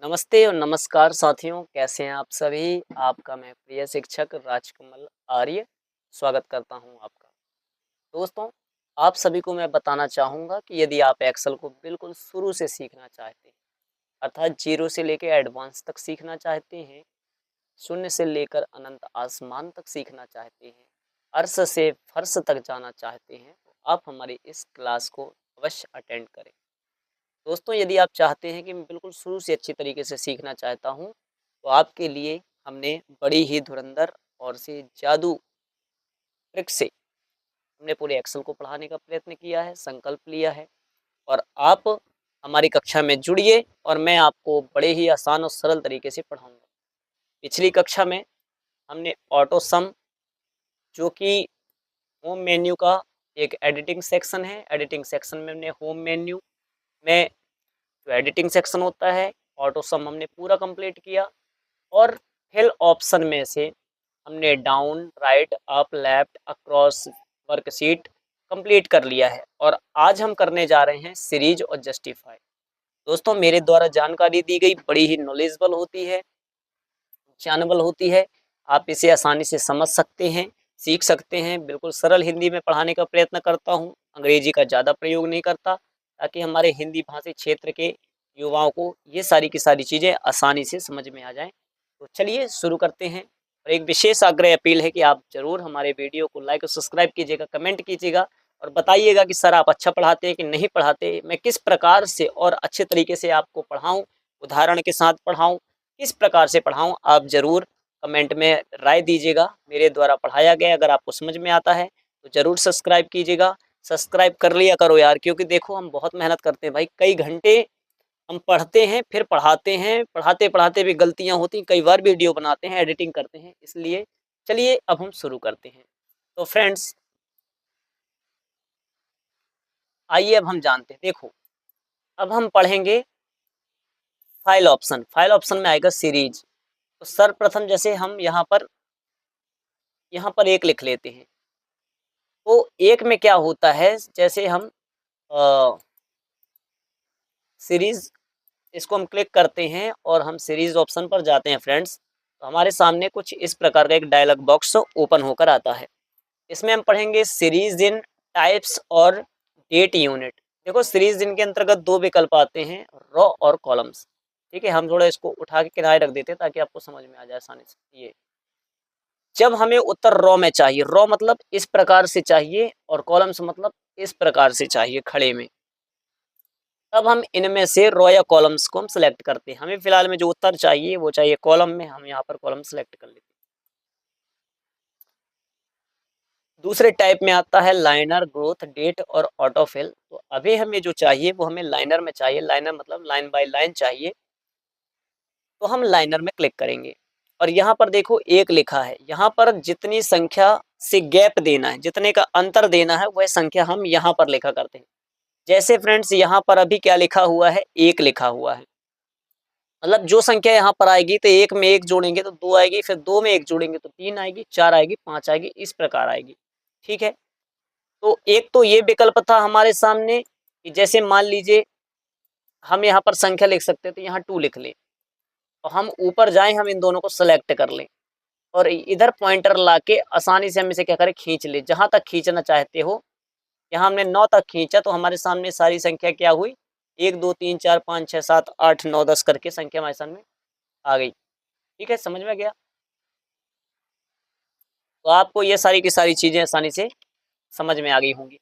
नमस्ते और नमस्कार साथियों, कैसे हैं आप सभी। आपका मैं प्रिय शिक्षक राजकमल आर्य स्वागत करता हूं आपका। दोस्तों, आप सभी को मैं बताना चाहूँगा कि यदि आप एक्सेल को बिल्कुल शुरू से सीखना चाहते हैं, अर्थात जीरो से लेकर एडवांस तक सीखना चाहते हैं, शून्य से लेकर अनंत आसमान तक सीखना चाहते हैं, अर्श से फर्श तक जाना चाहते हैं, तो आप हमारी इस क्लास को अवश्य अटेंड करें। दोस्तों, यदि आप चाहते हैं कि मैं बिल्कुल शुरू से अच्छी तरीके से सीखना चाहता हूँ, तो आपके लिए हमने बड़ी ही धुरंधर और से जादू ट्रिक से हमने पूरे एक्सेल को पढ़ाने का प्रयत्न किया है, संकल्प लिया है। और आप हमारी कक्षा में जुड़िए और मैं आपको बड़े ही आसान और सरल तरीके से पढ़ाऊँगा। पिछली कक्षा में हमने ऑटो सम, जो कि होम मेन्यू का एक एडिटिंग सेक्शन है, एडिटिंग सेक्शन में हमने होम मेन्यू में जो एडिटिंग सेक्शन होता है, ऑटो सम हमने पूरा कंप्लीट किया। और फिल ऑप्शन में से हमने down, right, up, left, across worksheet complete कर लिया है। और आज हम करने जा रहे हैं सीरीज और जस्टिफाई। दोस्तों, मेरे द्वारा जानकारी दी गई बड़ी ही नॉलेजेबल होती है, जानबल होती है। आप इसे आसानी से समझ सकते हैं, सीख सकते हैं। बिल्कुल सरल हिंदी में पढ़ाने का प्रयत्न करता हूँ, अंग्रेजी का ज़्यादा प्रयोग नहीं करता, ताकि हमारे हिंदी भाषी क्षेत्र के युवाओं को ये सारी की सारी चीज़ें आसानी से समझ में आ जाएं। तो चलिए शुरू करते हैं। और एक विशेष आग्रह अपील है कि आप ज़रूर हमारे वीडियो को लाइक और सब्सक्राइब कीजिएगा, कमेंट कीजिएगा और बताइएगा कि सर आप अच्छा पढ़ाते हैं कि नहीं पढ़ाते, मैं किस प्रकार से और अच्छे तरीके से आपको पढ़ाऊँ, उदाहरण के साथ पढ़ाऊँ, किस प्रकार से पढ़ाऊँ। आप ज़रूर कमेंट में राय दीजिएगा। मेरे द्वारा पढ़ाया गया अगर आपको समझ में आता है तो ज़रूर सब्सक्राइब कीजिएगा। सब्सक्राइब कर लिया करो यार, क्योंकि देखो हम बहुत मेहनत करते हैं भाई, कई घंटे हम पढ़ते हैं, फिर पढ़ाते हैं, पढ़ाते-पढ़ाते भी गलतियाँ होती हैं, कई बार वीडियो बनाते हैं, एडिटिंग करते हैं, इसलिए चलिए अब हम शुरू करते हैं। तो फ्रेंड्स, आइए अब हम जानते हैं। देखो, अब हम पढ़ेंगे फाइल ऑप्शन। फाइल ऑप्शन में आएगा सीरीज। तो सर्वप्रथम जैसे हम यहाँ पर एक लिख लेते हैं। तो एक में क्या होता है, जैसे हम सीरीज, इसको हम क्लिक करते हैं और हम सीरीज ऑप्शन पर जाते हैं फ्रेंड्स, तो हमारे सामने कुछ इस प्रकार का एक डायलॉग बॉक्स ओपन होकर आता है। इसमें हम पढ़ेंगे सीरीज इन, टाइप्स और डेट यूनिट। देखो, सीरीज इन के अंतर्गत दो विकल्प आते हैं, रो और कॉलम्स। ठीक है, हम थोड़ा इसको उठा के किनारे रख देते हैं ताकि आपको समझ में आ जाए आसानी से। ये जब हमें उत्तर रॉ में चाहिए, रॉ मतलब इस प्रकार से चाहिए और कॉलम्स मतलब इस प्रकार से चाहिए खड़े में, तब हम इनमें से रॉ या कॉलम्स को हम सेलेक्ट करते हैं। हमें फिलहाल में जो उत्तर चाहिए वो चाहिए कॉलम में, हम यहाँ पर कॉलम सेलेक्ट कर लेते हैं। दूसरे टाइप में आता है लाइनर, ग्रोथ, डेट और ऑटोफिल। तो अभी हमें जो चाहिए वो हमें लाइनर में चाहिए, लाइनर मतलब लाइन बाय लाइन चाहिए, तो हम लाइनर में क्लिक करेंगे। और यहाँ पर देखो एक लिखा है, यहाँ पर जितनी संख्या से गैप देना है, जितने का अंतर देना है, वह संख्या हम यहाँ पर लिखा करते हैं। जैसे फ्रेंड्स, यहाँ पर अभी क्या लिखा हुआ है, एक लिखा हुआ है, मतलब जो संख्या यहाँ पर आएगी तो एक में एक जोड़ेंगे तो दो आएगी, फिर दो में एक जोड़ेंगे तो तीन आएगी, चार आएगी, पांच आएगी, इस प्रकार आएगी। ठीक है, तो एक तो ये विकल्प था हमारे सामने कि जैसे मान लीजिए हम यहाँ पर संख्या लिख सकते हैं, तो यहाँ टू लिख लें और हम ऊपर जाएं, हम इन दोनों को सेलेक्ट कर लें और इधर पॉइंटर लाके आसानी से हम इसे क्या करें, खींच ले, जहां तक खींचना चाहते हो। यहाँ हमने 9 तक खींचा तो हमारे सामने सारी संख्या क्या हुई, 1 2 3 4 5 6 7 8 9 10 करके संख्या हमारे सामने आ गई। ठीक है, समझ में गया। तो आपको ये सारी की सारी चीजें आसानी से समझ में आ गई होंगी।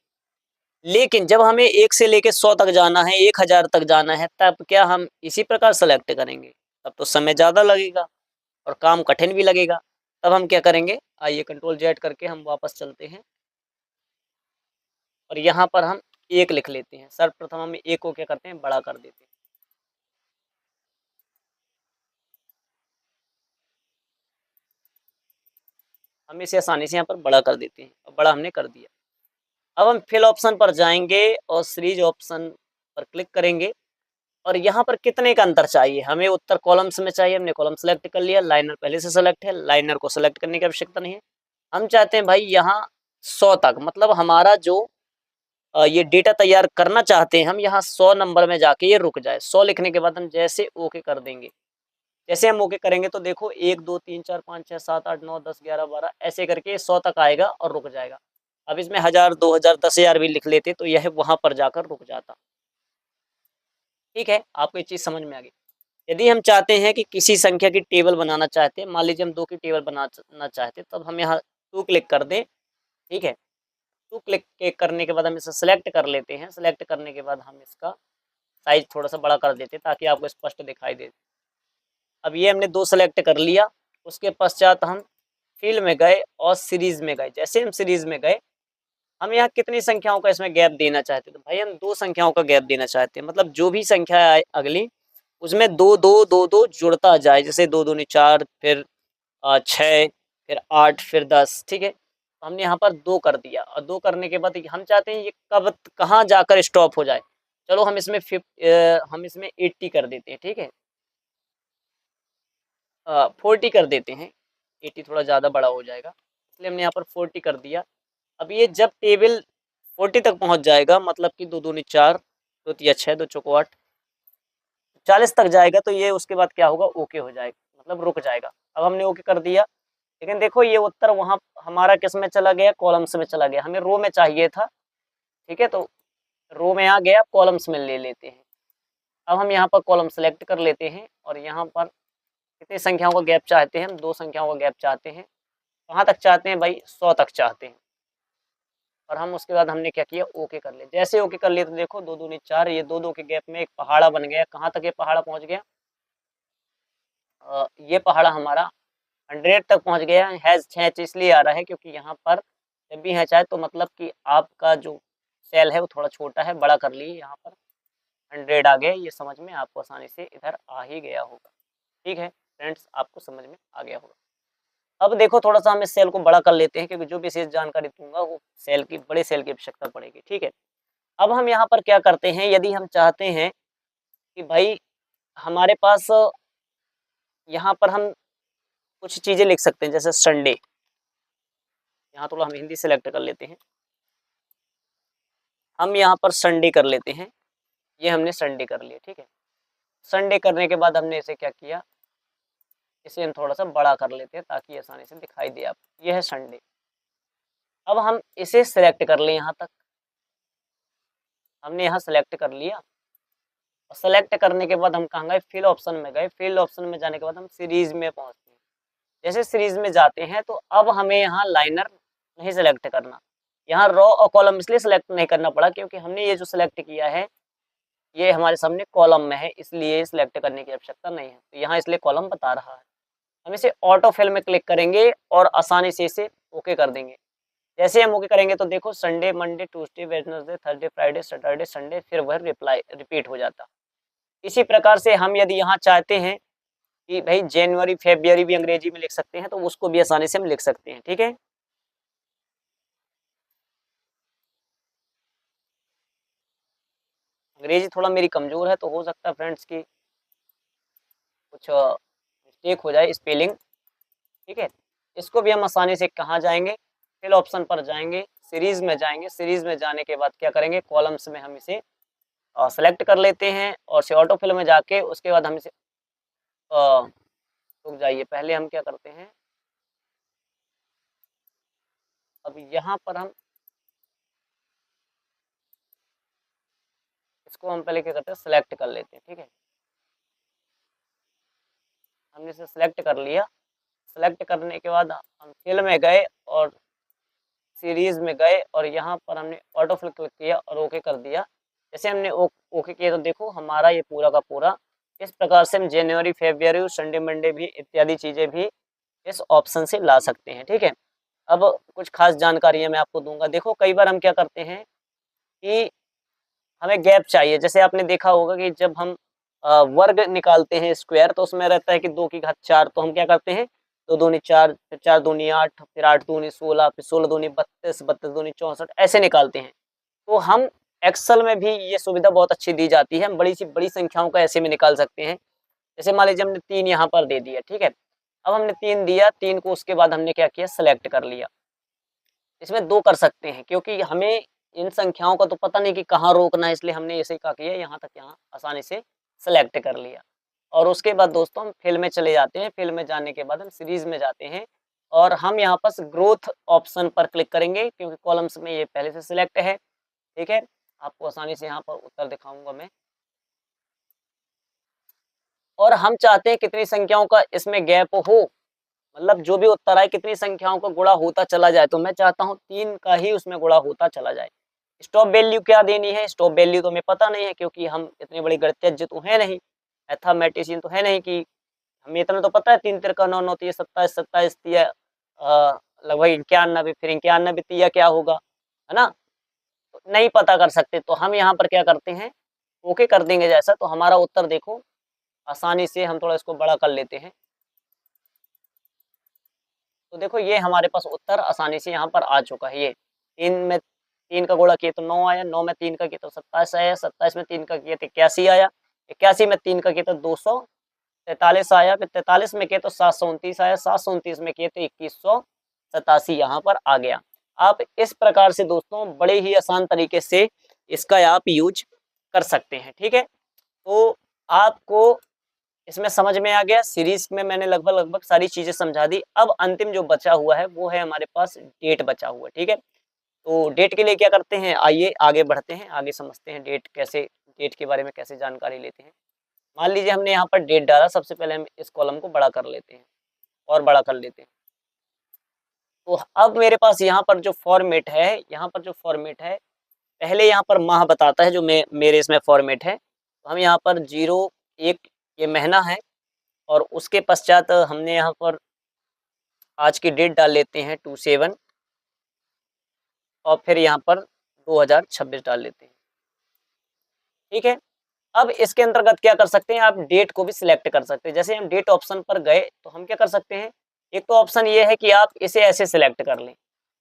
लेकिन जब हमें 1 से लेके 100 तक जाना है, 1000 तक जाना है, तब क्या हम इसी प्रकार सेलेक्ट करेंगे? तब तो समय ज़्यादा लगेगा और काम कठिन भी लगेगा। तब हम क्या करेंगे, आइए कंट्रोल जेड करके हम वापस चलते हैं और यहाँ पर हम 1 लिख लेते हैं। सर्वप्रथम हम 1 को क्या करते हैं, बड़ा कर देते हैं। हम इसे आसानी से यहाँ पर बड़ा कर देते हैं और बड़ा हमने कर दिया। अब हम फिल ऑप्शन पर जाएंगे और सीरीज ऑप्शन पर क्लिक करेंगे और यहाँ पर कितने का अंतर चाहिए, हमें उत्तर कॉलम्स में चाहिए, हमने कॉलम सेलेक्ट कर लिया। लाइनर पहले से सेलेक्ट है, लाइनर को सेलेक्ट करने की आवश्यकता नहीं है। हम चाहते हैं भाई यहाँ 100 तक, मतलब हमारा जो ये डेटा तैयार करना चाहते हैं हम, यहाँ 100 नंबर में जाके ये रुक जाए। 100 लिखने के बाद हम जैसे ओके कर देंगे, जैसे हम ओके करेंगे तो देखो 1 2 3 4 5 6 7 8 9 10 11 12 ऐसे करके 100 तक आएगा और रुक जाएगा। अब इसमें 1000 2000 10,000 भी लिख लेते तो यह वहां पर जाकर रुक जाता। ठीक है, आपको ये चीज समझ में आ गई। यदि हम चाहते हैं कि किसी संख्या की टेबल बनाना चाहते हैं, मान लीजिए हम 2 की टेबल बनाना चाहते हैं, तब हम यहाँ 2 क्लिक कर दें। ठीक है, 2 क्लिक के करने के बाद हम इसे सेलेक्ट कर लेते हैं। सेलेक्ट करने के बाद हम इसका साइज थोड़ा सा बड़ा कर देते हैं ताकि आपको स्पष्ट दिखाई दे। अब ये हमने 2 सेलेक्ट कर लिया। उसके पश्चात हम फिल में गए और सीरीज में गए। जैसे हम सीरीज में गए, हम यहाँ कितनी संख्याओं का इसमें गैप देना चाहते हैं, तो भाई हम 2 संख्याओं का गैप देना चाहते हैं। मतलब जो भी संख्या आए अगली, उसमें 2 2 2 2 जुड़ता जाए। जैसे 2 दूनी 4, फिर 6, फिर 8, फिर 10। ठीक है, तो हमने यहाँ पर 2 कर दिया और 2 करने के बाद हम चाहते हैं ये कब कहाँ जाकर स्टॉप हो जाए। चलो हम इसमें हम इसमें 80 कर देते हैं। ठीक है, 40 कर देते हैं। 80 थोड़ा ज़्यादा बड़ा हो जाएगा, इसलिए हमने यहाँ पर 40 कर दिया। अब ये जब टेबल 40 तक पहुँच जाएगा, मतलब कि 2 दूनी 4, 2 तिया 6, 2 चौको 8, 40 तक जाएगा तो ये उसके बाद क्या होगा, ओके हो जाएगा, मतलब रुक जाएगा। अब हमने ओके कर दिया, लेकिन देखो ये उत्तर वहाँ हमारा किस में चला गया, कॉलम्स में चला गया। हमें रो में चाहिए था। ठीक है, तो रो में आ गया, कॉलम्स में ले लेते हैं। अब हम यहाँ पर कॉलम सेलेक्ट कर लेते हैं और यहाँ पर कितनी संख्याओं का गैप चाहते हैं, हम 2 संख्याओं का गैप चाहते हैं। कहाँ तक चाहते हैं भाई, 100 तक चाहते हैं। और हम उसके बाद हमने क्या किया, ओके कर लिया। जैसे ओके कर लिया तो देखो 2 दूनी 4, ये 2 2 के गैप में एक पहाड़ा बन गया। कहाँ तक ये पहाड़ा पहुँच गया, ये पहाड़ा हमारा 100 तक पहुँच गया। हैज हैच इसलिए आ रहा है क्योंकि यहाँ पर जब भी हैच आए तो मतलब कि आपका जो सेल है वो थोड़ा छोटा है, बड़ा कर लिए। यहाँ पर 100 आ गया, ये समझ में आपको आसानी से इधर आ ही गया होगा। ठीक है फ्रेंड्स, आपको समझ में आ गया होगा। अब देखो थोड़ा सा हम इस सेल को बड़ा कर लेते हैं क्योंकि जो विशेष जानकारी दूंगा वो सेल की, बड़े सेल की आवश्यकता पड़ेगी। ठीक है, अब हम यहाँ पर क्या करते हैं, यदि हम चाहते हैं कि भाई हमारे पास यहाँ पर हम कुछ चीजें लिख सकते हैं, जैसे संडे। यहाँ थोड़ा हम हिंदी सेलेक्ट कर लेते हैं, हम यहाँ पर संडे कर लेते हैं। ये हमने संडे कर लिया। ठीक है, संडे करने के बाद हमने इसे क्या किया, इसे हम थोड़ा सा बड़ा कर लेते हैं ताकि आसानी से दिखाई दे आपको। यह है संडे। अब हम इसे सिलेक्ट कर लें, यहाँ तक हमने यहाँ सेलेक्ट कर लिया। और सेलेक्ट करने के बाद हम कहाँ गए, फिल ऑप्शन में गए। फिल ऑप्शन में जाने के बाद हम सीरीज में पहुँचते हैं। जैसे सीरीज में जाते हैं तो अब हमें यहाँ लाइनर नहीं सेलेक्ट करना, यहाँ रो और कॉलम इसलिए सेलेक्ट नहीं करना पड़ा क्योंकि हमने ये जो सेलेक्ट किया है ये हमारे सामने कॉलम में है, इसलिए सेलेक्ट करने की आवश्यकता नहीं है। तो यहाँ इसलिए कॉलम बता रहा है। हम इसे ऑटो फिल में क्लिक करेंगे और आसानी से इसे ओके कर देंगे। जैसे हम ओके करेंगे तो देखो Sunday, Monday, Tuesday, Wednesday, Thursday, Friday, Saturday, Sunday, फिर वह रिपीट हो जाता। इसी प्रकार से हम यदि यहाँ चाहते हैं कि भाई जनवरी, फरवरी भी अंग्रेजी में लिख सकते हैं तो उसको भी आसानी से हम लिख सकते हैं। ठीक है, अंग्रेजी थोड़ा मेरी कमजोर है तो हो सकता है फ्रेंड्स की कुछ मिस्टेक हो जाए स्पेलिंग। ठीक है, इसको भी हम आसानी से कहाँ जाएंगे, फिल ऑप्शन पर जाएंगे, सीरीज में जाएंगे। सीरीज में जाने के बाद क्या करेंगे, कॉलम्स में हम इसे सेलेक्ट कर लेते हैं और से ऑटो फिल में जाके उसके बाद हम इसे रुक जाइए, पहले हम क्या करते हैं, अब यहाँ पर हम इसको हम पहले क्या करते हैं, सेलेक्ट कर लेते हैं। ठीक है, हमने इसे सेलेक्ट कर लिया। सेलेक्ट करने के बाद हम फिल में गए और सीरीज में गए और यहाँ पर हमने ऑटो फिल क्लिक किया और ओके कर दिया। जैसे हमने ओके किया तो देखो हमारा ये पूरा का पूरा, इस प्रकार से हम जनवरी, फरवरी, संडे, मंडे भी इत्यादि चीज़ें भी इस ऑप्शन से ला सकते हैं। ठीक है, अब कुछ खास जानकारियाँ मैं आपको दूंगा। देखो कई बार हम क्या करते हैं कि हमें गैप चाहिए। जैसे आपने देखा होगा कि जब हम वर्ग निकालते हैं स्क्वायर तो उसमें रहता है कि 2 की घात 4, तो हम क्या करते हैं 2 दूनी 4, फिर 4 दूनी 8, फिर 8 दूनी 16, फिर 16 दूनी 32, 32 दूनी 64 ऐसे निकालते हैं। तो हम एक्सेल में भी ये सुविधा बहुत अच्छी दी जाती है, हम बड़ी सी बड़ी संख्याओं का ऐसे में निकाल सकते हैं। जैसे मान लीजिए हमने 3 यहाँ पर दे दिया। ठीक है, अब हमने 3 दिया, 3 को उसके बाद हमने क्या किया, सेलेक्ट कर लिया। इसमें 2 कर सकते हैं क्योंकि हमें इन संख्याओं का तो पता नहीं कि कहाँ रोकना है, इसलिए हमने ऐसे ही क्या किया, यहाँ तक यहाँ आसानी से सेलेक्ट कर लिया। और उसके बाद दोस्तों हम फिल में चले जाते हैं। फिल में जाने के बाद हम सीरीज में जाते हैं और हम यहाँ पर ग्रोथ ऑप्शन पर क्लिक करेंगे, क्योंकि कॉलम्स में ये पहले से सिलेक्ट है। ठीक है, आपको आसानी से यहाँ पर उत्तर दिखाऊंगा मैं। और हम चाहते हैं कितनी संख्याओं का इसमें गैप हो, मतलब जो भी उत्तर आए कितनी संख्याओं का गुणा होता चला जाए, तो मैं चाहता हूँ 3 का ही उसमें गुणा होता चला जाए। स्टॉप वैल्यू क्या देनी है, स्टॉप वैल्यू तो हमें पता नहीं है, क्योंकि हम इतने बड़े गणितज्ञ तो है नहीं, मैथमेटिशियन तो है नहीं कि हमें इतना तो पता है 3 तिरका 9 9 तिया 27 27 तिया लगभग 91, फिर 91 तिया क्या होगा, है ना? तो नहीं पता कर सकते, तो हम यहाँ पर क्या करते हैं, ओके कर देंगे जैसा, तो हमारा उत्तर देखो आसानी से हम थोड़ा इसको बड़ा कर लेते हैं। तो देखो ये हमारे पास उत्तर आसानी से यहाँ पर आ चुका है। ये 3 में 3 का गुणा किए तो 9 आया, 9 में 3 का किया तो 27 आया, 27 में 3 का किया तो 81 आया, 81 में 3 का किया तो 243 आया, फिर 43 में किया तो 729 आया, 729 में किए तो 2187 यहाँ पर आ गया। आप इस प्रकार से दोस्तों बड़े ही आसान तरीके से इसका आप यूज कर सकते हैं। ठीक है, तो आपको इसमें समझ में आ गया। सीरीज में मैंने लगभग लगभग सारी चीजें समझा दी। अब अंतिम जो बचा हुआ है वो है हमारे पास डेट बचा हुआ है। ठीक है, तो डेट के लिए क्या करते हैं, आइए आगे बढ़ते हैं, आगे समझते हैं डेट के बारे में कैसे जानकारी लेते हैं। मान लीजिए हमने यहाँ पर डेट डाला, सबसे पहले हम इस कॉलम को बड़ा कर लेते हैं और बड़ा कर लेते हैं। तो अब मेरे पास यहाँ पर जो फॉर्मेट है, पहले यहाँ पर माह बताता है, जो मेरे इसमें फॉर्मेट है। तो हम यहाँ पर 01 ये महीना है, और उसके पश्चात हमने यहाँ पर आज की डेट डाल लेते हैं 27, और फिर यहाँ पर 2026 डाल लेते हैं। ठीक है, अब इसके अंतर्गत क्या कर सकते हैं, आप डेट को भी सिलेक्ट कर सकते हैं। जैसे हम डेट ऑप्शन पर गए तो हम क्या कर सकते हैं, एक तो ऑप्शन ये है कि आप इसे ऐसे सिलेक्ट कर लें,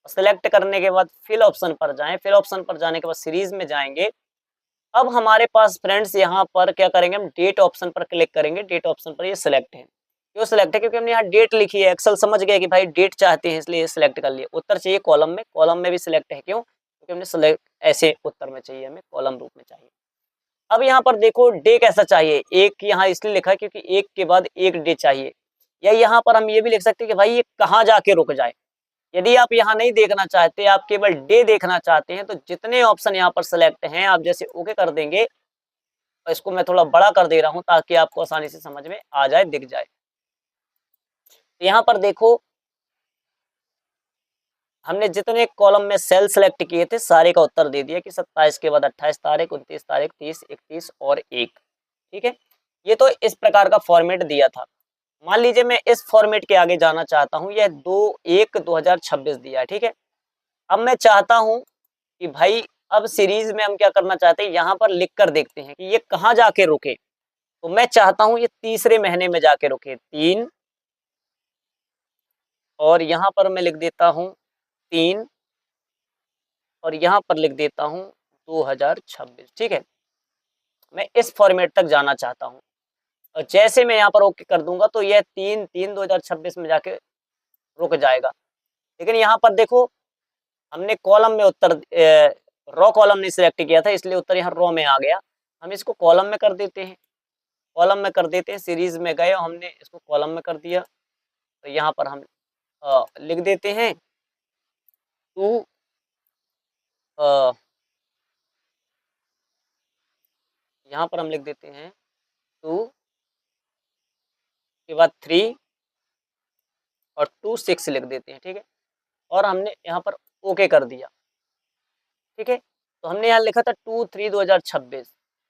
सिलेक्ट करने के बाद फिल ऑप्शन पर जाएं, फिल ऑप्शन पर जाने के बाद सीरीज में जाएंगे। अब हमारे पास फ्रेंड्स यहाँ पर क्या करेंगे, हम डेट ऑप्शन पर क्लिक करेंगे। डेट ऑप्शन पर ये सिलेक्ट है, क्यों सिलेक्ट है, क्योंकि हमने यहाँ डेट लिखी है, एक्सेल समझ गया कि भाई डेट चाहते हैं, इसलिए सिलेक्ट कर लिया। उत्तर चाहिए कॉलम में भी सिलेक्ट है, क्यों, क्योंकि हमने सिलेक्ट ऐसे उत्तर में चाहिए, हमें कॉलम रूप में चाहिए। अब यहाँ पर देखो डे कैसा चाहिए, एक यहाँ इसलिए लिखा है क्योंकि एक के बाद एक डे चाहिए, या यहाँ पर हम ये भी लिख सकते हैं कि भाई ये कहाँ जाके रुक जाए। यदि आप यहाँ नहीं देखना चाहते, आप केवल डे देखना चाहते हैं, तो जितने ऑप्शन यहाँ पर सिलेक्ट हैं आप जैसे ओके कर देंगे, और इसको मैं थोड़ा बड़ा कर दे रहा हूँ ताकि आपको आसानी से समझ में आ जाए, दिख जाए। तो यहाँ पर देखो हमने जितने कॉलम में सेल सेलेक्ट किए थे सारे का उत्तर दे दिया कि 27 के बाद 28 तारीख, 29 तारीख, 30, 31 और 1। ठीक है, ये तो इस प्रकार का फॉर्मेट दिया था। मान लीजिए मैं इस फॉर्मेट के आगे जाना चाहता हूँ, यह 2/1/2026 दिया है। ठीक है, अब मैं चाहता हूँ कि भाई अब सीरीज में हम क्या करना चाहते हैं, यहाँ पर लिख कर देखते हैं कि ये कहाँ जाके रुके। तो मैं चाहता हूँ ये तीसरे महीने में जाके रुके, 3, और यहाँ पर मैं लिख देता हूँ 3, और यहाँ पर लिख देता हूँ 2026। ठीक है, मैं इस फॉर्मेट तक जाना चाहता हूँ, और जैसे मैं यहाँ पर ओके कर दूंगा तो यह 3/3/2026 में जाके रुक जाएगा। लेकिन यहाँ पर देखो हमने कॉलम में उत्तर रो कॉलम नहीं सिलेक्ट किया था, इसलिए उत्तर यहाँ रो में आ गया। हम इसको कॉलम में कर देते हैं, सीरीज में गए और हमने इसको कॉलम में कर दिया। तो यहाँ पर हम लिख देते हैं 2, यहाँ पर हम लिख देते हैं 2 के बाद 3 और 26 लिख देते हैं। ठीक है, और हमने यहाँ पर ओके कर दिया। ठीक है, तो हमने यहाँ लिखा था 2/3/2026,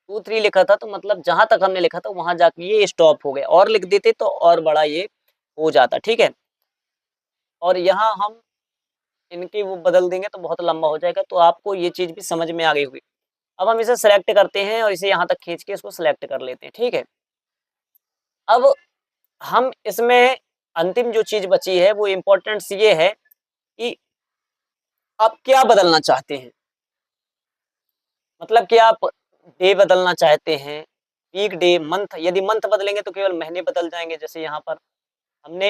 2/3 लिखा था, तो मतलब जहां तक हमने लिखा था वहां जाके ये स्टॉप हो गया, और लिख देते तो और बड़ा ये हो जाता। ठीक है, और यहाँ हम इनकी वो बदल देंगे तो बहुत लंबा हो जाएगा, तो आपको ये चीज भी समझ में आ गई होगी। अब हम इसे सेलेक्ट करते हैं और इसे यहाँ तक खींच के इसको सेलेक्ट कर लेते हैं। ठीक है, अब हम इसमें अंतिम जो चीज बची है वो इम्पोर्टेंट ये है कि आप क्या बदलना चाहते हैं, मतलब कि आप डे बदलना चाहते हैं, वीक डे, मंथ। यदि मंथ बदलेंगे तो केवल महीने बदल जाएंगे, जैसे यहाँ पर हमने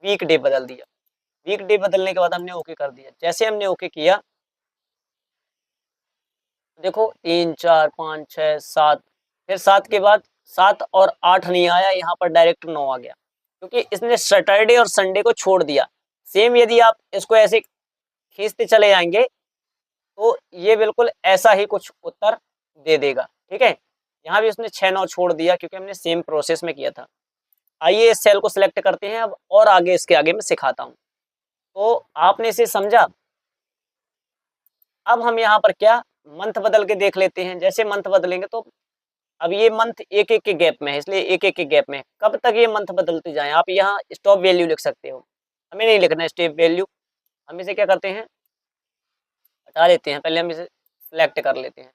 वीक डे बदल दिया। वीक डे बदलने के बाद हमने ओके कर दिया। जैसे हमने ओके किया देखो 3, 4, 5, 6, 7, फिर 7 के बाद 7 और 8 नहीं आया, यहाँ पर डायरेक्ट 9 आ गया, क्योंकि इसने सैटरडे और संडे को छोड़ दिया। सेम यदि आप इसको ऐसे खींचते चले जाएँगे, तो ये बिल्कुल ऐसा ही कुछ उत्तर दे देगा, ठीक है? यहाँ भी उसने 6-9 छोड़ दिया क्योंकि हमने सेम प्रोसेस में किया था। आइए इस सेल को सिलेक्ट करते हैं अब और आगे इसके आगे मैं सिखाता हूँ। तो आपने इसे समझा? अब हम यहाँ पर क्या मंथ बदल के देख लेते हैं। जैसे मंथ बदलेंगे तो अब ये मंथ एक-एक के गैप में है, इसलिए एक-एक के गैप में है। कब तक ये मंथ बदलते जाएँ, आप यहाँ स्टॉप वैल्यू लिख सकते हो। हमें नहीं लिखना है स्टॉप वैल्यू, हम इसे क्या करते हैं, हटा देते हैं। पहले हम इसे सिलेक्ट कर लेते हैं।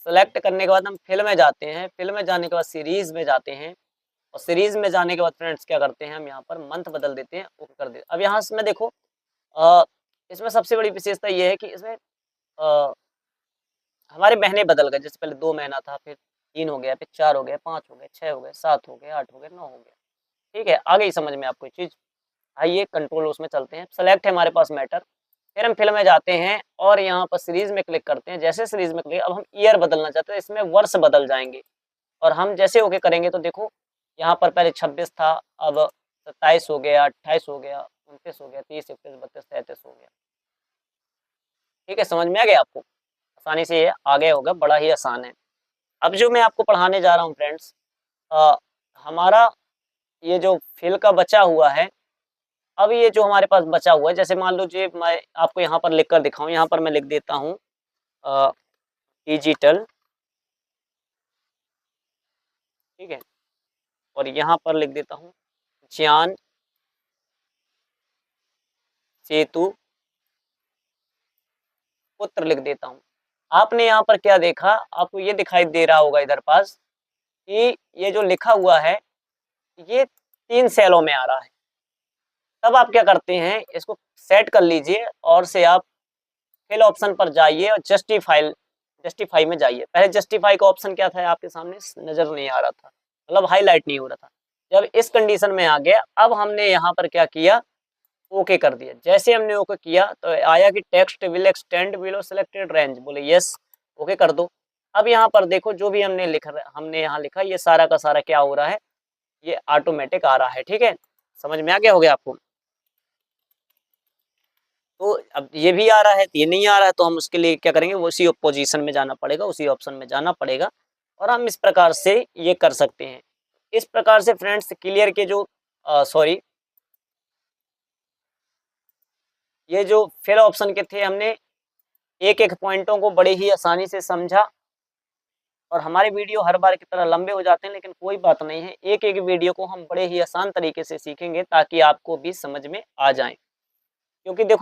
सेलेक्ट करने के बाद हम फिल में जाते हैं, फिल में जाने के बाद सीरीज़ में जाते हैं और सीरीज़ में जाने के बाद फ्रेंड्स क्या करते हैं, हम यहाँ पर मंथ बदल देते हैं, ओके कर देते। अब यहाँ इसमें देखो अ, इसमें सबसे बड़ी विशेषता ये है कि इसमें अ, हमारे महीने बदल गए। जैसे पहले 2 महीना था, फिर 3 हो गया, फिर 4 हो गया, 5 हो गए, 6 हो गए, 7 हो गए, 8 हो गए, 9 हो गया। ठीक है, आ गई समझ में आपको ये चीज़? आइए कंट्रोल उसमें चलते हैं। सेलेक्ट है हमारे पास मैटर, फिर हम फिल में जाते हैं और यहाँ पर सीरीज़ में क्लिक करते हैं। जैसे सीरीज़ में क्लिक, अब हम ईयर बदलना चाहते हैं, इसमें वर्ष बदल जाएँगे और हम जैसे ओके करेंगे तो देखो यहाँ पर पहले 26 था, अब 27 हो गया, 28 हो गया, 29 हो गया, 30, 31, 32, 33 हो गया। ठीक है, समझ में आ गया आपको? आसानी से ये आ गया होगा, बड़ा ही आसान है। अब जो मैं आपको पढ़ाने जा रहा हूँ फ्रेंड्स, अ, हमारा ये जो फिल का बचा हुआ है, अब ये जो हमारे पास बचा हुआ है, जैसे मान लीजिए मैं आपको यहाँ पर लिख कर दिखाऊँ, यहाँ पर मैं लिख देता हूँ अ, डिजिटल, ठीक है? और यहाँ पर लिख देता हूँ ज्ञान सेतु पुत्र लिख देता हूँ। आपने यहाँ पर क्या देखा, आपको ये दिखाई दे रहा होगा इधर पास कि ये जो लिखा हुआ है, ये 3 सेलों में आ रहा है। तब आप क्या करते हैं, इसको सेट कर लीजिए और से आप फिल ऑप्शन पर जाइए और जस्टिफाई में जाइए। पहले जस्टिफाई का ऑप्शन क्या था आपके सामने नज़र नहीं आ रहा था, मतलब हाइलाइट नहीं हो रहा था। जब इस कंडीशन में आ गया, अब हमने यहाँ पर क्या किया, ओके कर दिया। जैसे हमने ओके किया तो आया कि text will extend below selected range, बोले यस, ओके कर दो। अब यहाँ पर देखो जो भी हमने यहाँ लिखा, ये सारा का सारा क्या हो रहा है, ये ऑटोमेटिक आ रहा है, ठीक है? समझ में आ गया होगा आपको? तो अब ये भी आ रहा है, ये नहीं आ रहा है, तो हम उसके लिए क्या करेंगे, वो उसी पोजीशन में जाना पड़ेगा, उसी ऑप्शन में जाना पड़ेगा और हम इस प्रकार से ये कर सकते हैं। इस प्रकार से फ्रेंड्स क्लियर के जो सॉरी, ये जो फिल ऑप्शन के थे, हमने एक-एक पॉइंटों को बड़े ही आसानी से समझा और हमारे वीडियो हर बार की तरह लंबे हो जाते हैं, लेकिन कोई बात नहीं है, एक-एक वीडियो को हम बड़े ही आसान तरीके से सीखेंगे ताकि आपको भी समझ में आ जाए। क्योंकि देखो